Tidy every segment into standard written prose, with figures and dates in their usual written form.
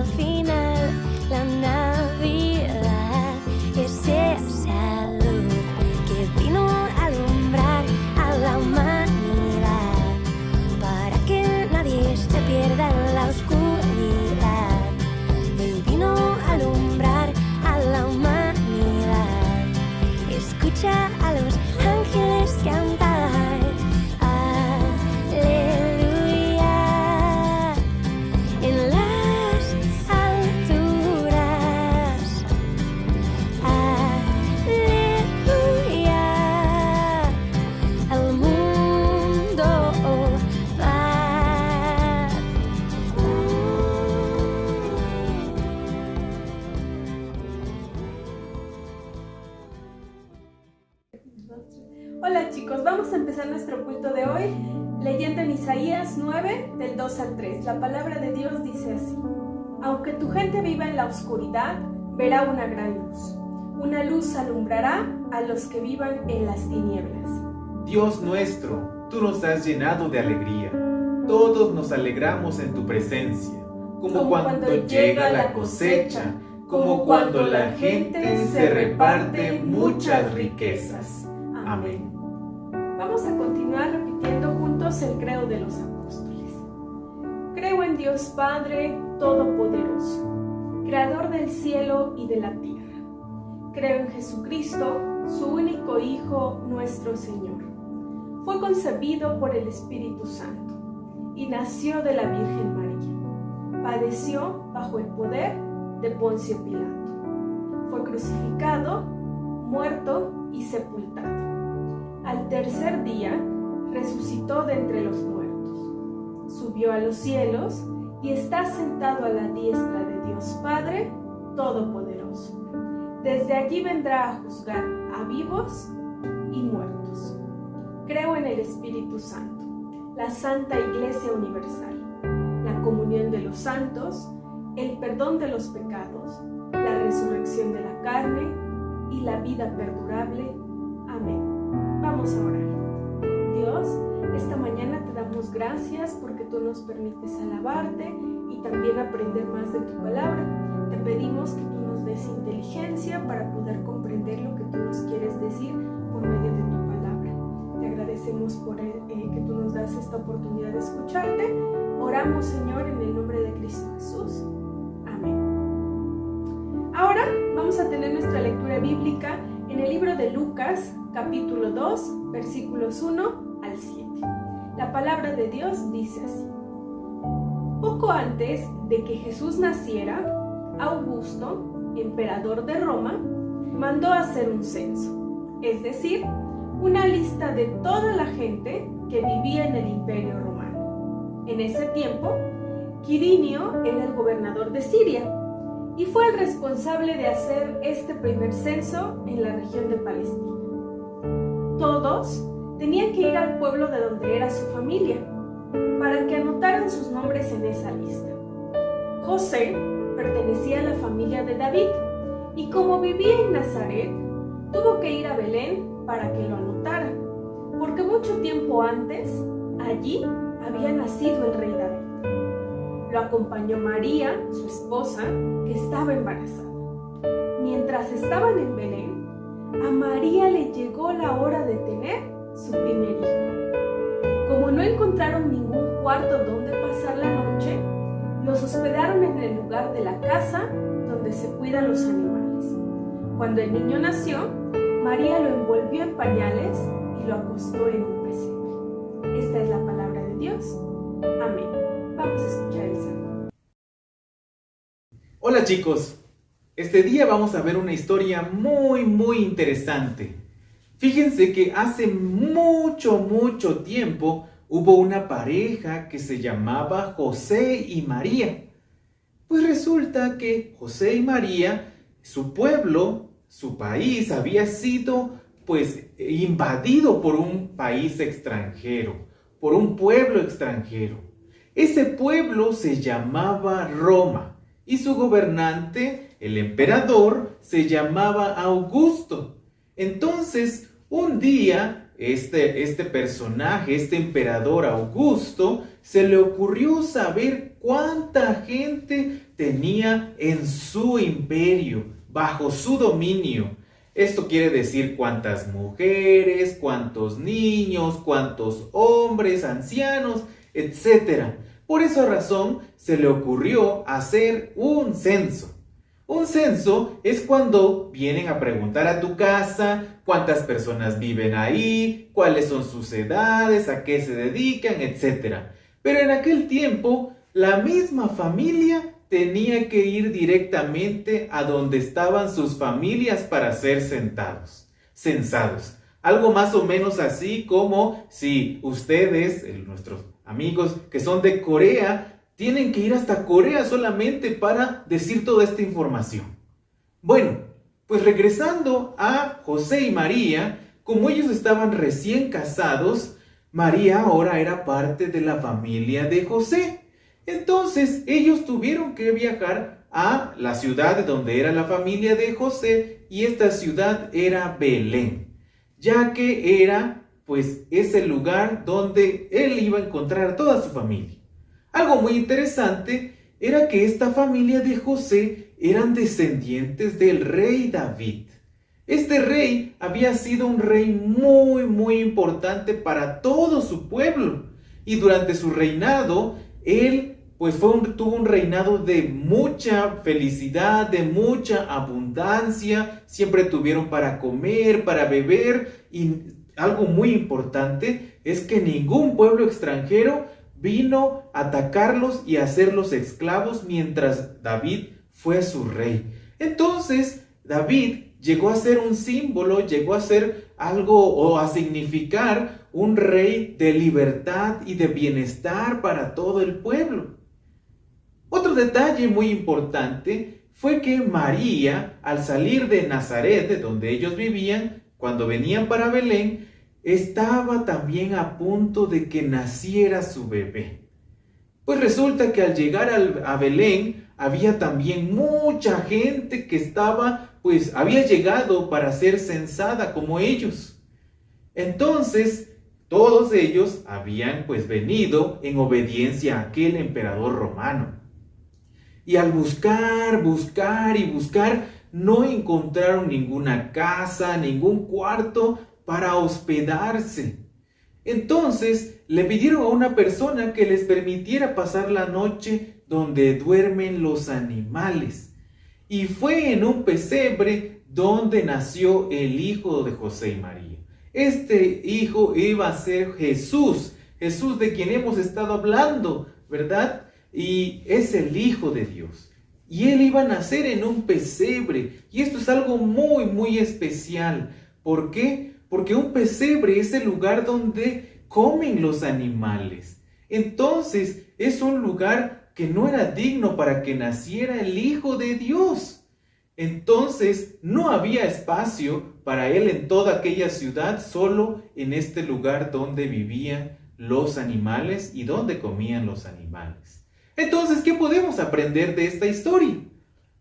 al final la Navidad es esa luz que vino a alumbrar a la humanidad para que nadie se pierda en la oscuridad. Él vino a alumbrar a la humanidad. Escucha a los ángeles cantar. Hola chicos, vamos a empezar nuestro culto de hoy leyendo en Isaías 9, del 2 al 3. La palabra de Dios dice así: aunque tu gente viva en la oscuridad, verá una gran luz. Una luz alumbrará a los que vivan en las tinieblas. Dios nuestro, tú nos has llenado de alegría. Todos nos alegramos en tu presencia, como cuando llega la cosecha, como cuando la gente se reparte muchas riquezas. Amén. Vamos a continuar repitiendo juntos el credo de los apóstoles. Creo en Dios Padre Todopoderoso, Creador del cielo y de la tierra. Creo en Jesucristo, su único Hijo, nuestro Señor. Fue concebido por el Espíritu Santo y nació de la Virgen María. Padeció bajo el poder de Poncio Pilato. Fue crucificado, muerto y sepultado. Al tercer día resucitó de entre los muertos. Subió a los cielos y está sentado a la diestra de Dios Padre Todopoderoso. Desde allí vendrá a juzgar a vivos y muertos. Creo en el Espíritu Santo, la Santa Iglesia Universal, la comunión de los santos, el perdón de los pecados, la resurrección de la carne y la vida perdurable. Amén. Vamos a orar. Dios, esta mañana te damos gracias porque tú nos permites alabarte y también aprender más de tu palabra. Te pedimos que tú nos des inteligencia para poder comprender lo que tú nos quieres decir por medio de tu palabra. Te agradecemos por que tú nos das esta oportunidad de escucharte. Oramos, Señor, en el nombre de Cristo Jesús. Amén. Ahora vamos a tener nuestra lectura bíblica en el libro de Lucas, capítulo 2, versículos 1 al 7. La palabra de Dios dice así: poco antes de que Jesús naciera, Augusto, emperador de Roma, mandó hacer un censo, es decir, una lista de toda la gente que vivía en el Imperio Romano. En ese tiempo, Quirinio era el gobernador de Siria y fue el responsable de hacer este primer censo en la región de Palestina. Todos tenían que ir al pueblo de donde era su familia para que anotaran sus nombres en esa lista. José pertenecía a la familia de David y como vivía en Nazaret, tuvo que ir a Belén para que lo anotara, porque mucho tiempo antes, allí había nacido el rey David. Lo acompañó María, su esposa, que estaba embarazada. Mientras estaban en Belén, a María le llegó la hora de tener su primer hijo. Como no encontraron ningún cuarto donde pasar la noche, los hospedaron en el lugar de la casa donde se cuidan los animales. Cuando el niño nació, María lo envolvió en pañales y lo acostó en un pesebre. Esta es la palabra de Dios. Amén. Vamos a escuchar el salmo. Hola chicos, este día vamos a ver una historia muy interesante. Fíjense que hace mucho tiempo hubo una pareja que se llamaba José y María. Pues resulta que José y María, su pueblo, su país había sido invadido por un país extranjero, por un pueblo extranjero. Ese pueblo se llamaba Roma y su gobernante, el emperador, se llamaba Augusto. Entonces, un día, este personaje, este emperador Augusto, se le ocurrió saber cuánta gente tenía en su imperio, bajo su dominio. Esto quiere decir cuántas mujeres, cuántos niños, cuántos hombres, ancianos, etc. Por esa razón se le ocurrió hacer un censo. Un censo es cuando vienen a preguntar a tu casa cuántas personas viven ahí, cuáles son sus edades, a qué se dedican, etc. Pero en aquel tiempo, la misma familia tenía que ir directamente a donde estaban sus familias para ser censados. Algo más o menos así como si ustedes, nuestros amigos que son de Corea, tienen que ir hasta Corea solamente para decir toda esta información. Bueno, pues regresando a José y María, como ellos estaban recién casados, María ahora era parte de la familia de José. Entonces ellos tuvieron que viajar a la ciudad de donde era la familia de José, y esta ciudad era Belén, ya que era pues ese lugar donde él iba a encontrar a toda su familia. Algo muy interesante era que esta familia de José eran descendientes del rey David. Este rey había sido un rey muy importante para todo su pueblo, y durante su reinado él pues tuvo un reinado de mucha felicidad, de mucha abundancia. Siempre tuvieron para comer, para beber, y algo muy importante es que ningún pueblo extranjero vino a atacarlos y a hacerlos esclavos mientras David fue su rey. Entonces David llegó a ser un símbolo, llegó a ser algo o a significar un rey de libertad y de bienestar para todo el pueblo. Otro detalle muy importante fue que María, al salir de Nazaret, de donde ellos vivían, cuando venían para Belén, estaba también a punto de que naciera su bebé. Pues resulta que al llegar a Belén había también mucha gente que había llegado para ser censada como ellos. Entonces, todos ellos habían venido en obediencia a aquel emperador romano. Y al buscar y buscar, no encontraron ninguna casa, ningún cuarto para hospedarse. Entonces le pidieron a una persona que les permitiera pasar la noche donde duermen los animales. Y fue en un pesebre donde nació el hijo de José y María. Este hijo iba a ser Jesús de quien hemos estado hablando, ¿verdad? Y es el Hijo de Dios. Y él iba a nacer en un pesebre. Y esto es algo muy especial. ¿Por qué? Porque un pesebre es el lugar donde comen los animales. Entonces, es un lugar que no era digno para que naciera el Hijo de Dios. Entonces, no había espacio para él en toda aquella ciudad, solo en este lugar donde vivían los animales y donde comían los animales. Entonces, ¿qué podemos aprender de esta historia?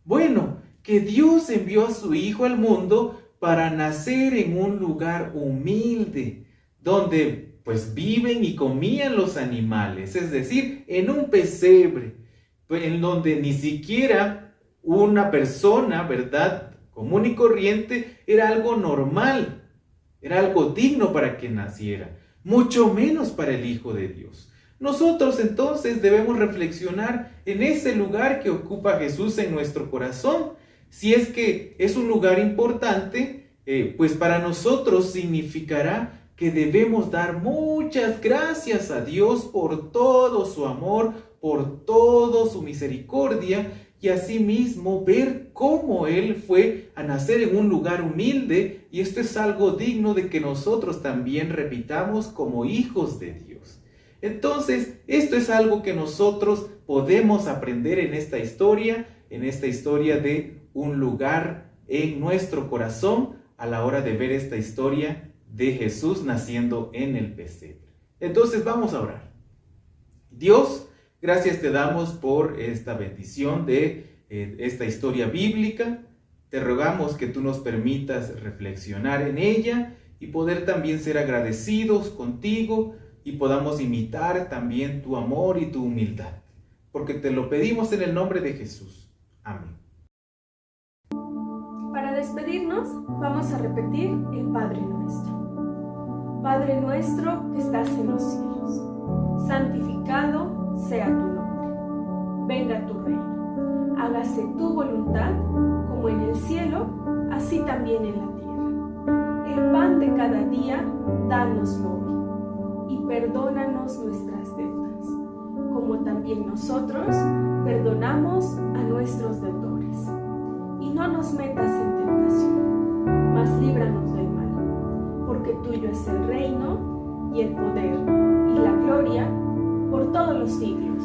Bueno, que Dios envió a su Hijo al mundo para nacer en un lugar humilde, donde viven y comían los animales, es decir, en un pesebre, en donde ni siquiera una persona, ¿verdad?, común y corriente, era algo normal, era algo digno para que naciera, mucho menos para el Hijo de Dios. Nosotros entonces debemos reflexionar en ese lugar que ocupa Jesús en nuestro corazón. Si es que es un lugar importante, pues para nosotros significará que debemos dar muchas gracias a Dios por todo su amor, por toda su misericordia, y asimismo ver cómo Él fue a nacer en un lugar humilde, y esto es algo digno de que nosotros también repitamos como hijos de Dios. Entonces, esto es algo que nosotros podemos aprender en esta historia de un lugar en nuestro corazón a la hora de ver esta historia de Jesús naciendo en el pesebre. Entonces, vamos a orar. Dios, gracias te damos por esta bendición de esta historia bíblica. Te rogamos que tú nos permitas reflexionar en ella y poder también ser agradecidos contigo, y podamos imitar también tu amor y tu humildad. porque te lo pedimos en el nombre de Jesús. Amén. Para despedirnos, vamos a repetir el Padre Nuestro. Padre nuestro que estás en los cielos, santificado sea tu nombre. Venga tu reino. Hágase tu voluntad, como en el cielo, así también en la tierra. El pan de cada día, dánoslo hoy, y perdónanos nuestras deudas, como también nosotros perdonamos a nuestros deudores. Y no nos metas en tentación, mas líbranos del mal, porque tuyo es el reino, y el poder, y la gloria, por todos los siglos.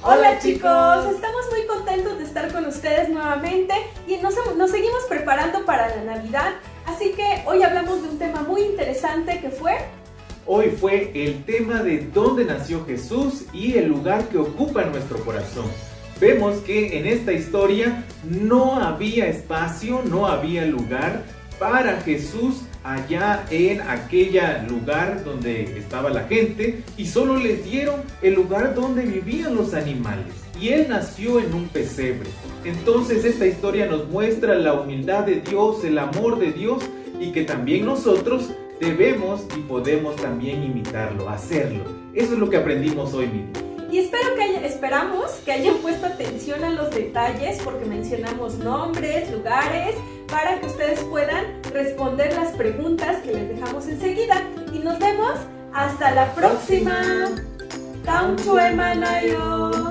Hola chicos, estamos muy contentos de estar con ustedes nuevamente y nos seguimos preparando para la Navidad, así que hoy hablamos de un tema muy interesante que fue... Hoy fue el tema de dónde nació Jesús y el lugar que ocupa en nuestro corazón. Vemos que en esta historia no había espacio, no había lugar para Jesús allá en aquel lugar donde estaba la gente, y solo les dieron el lugar donde vivían los animales, y Él nació en un pesebre. Entonces esta historia nos muestra la humildad de Dios, el amor de Dios, y que también nosotros debemos y podemos también imitarlo, hacerlo. Eso es lo que aprendimos hoy mismo. Y esperamos que hayan puesto atención a los detalles, porque mencionamos nombres, lugares, para que ustedes puedan responder las preguntas que les dejamos enseguida. Y nos vemos hasta la próxima. Taunchue manayo.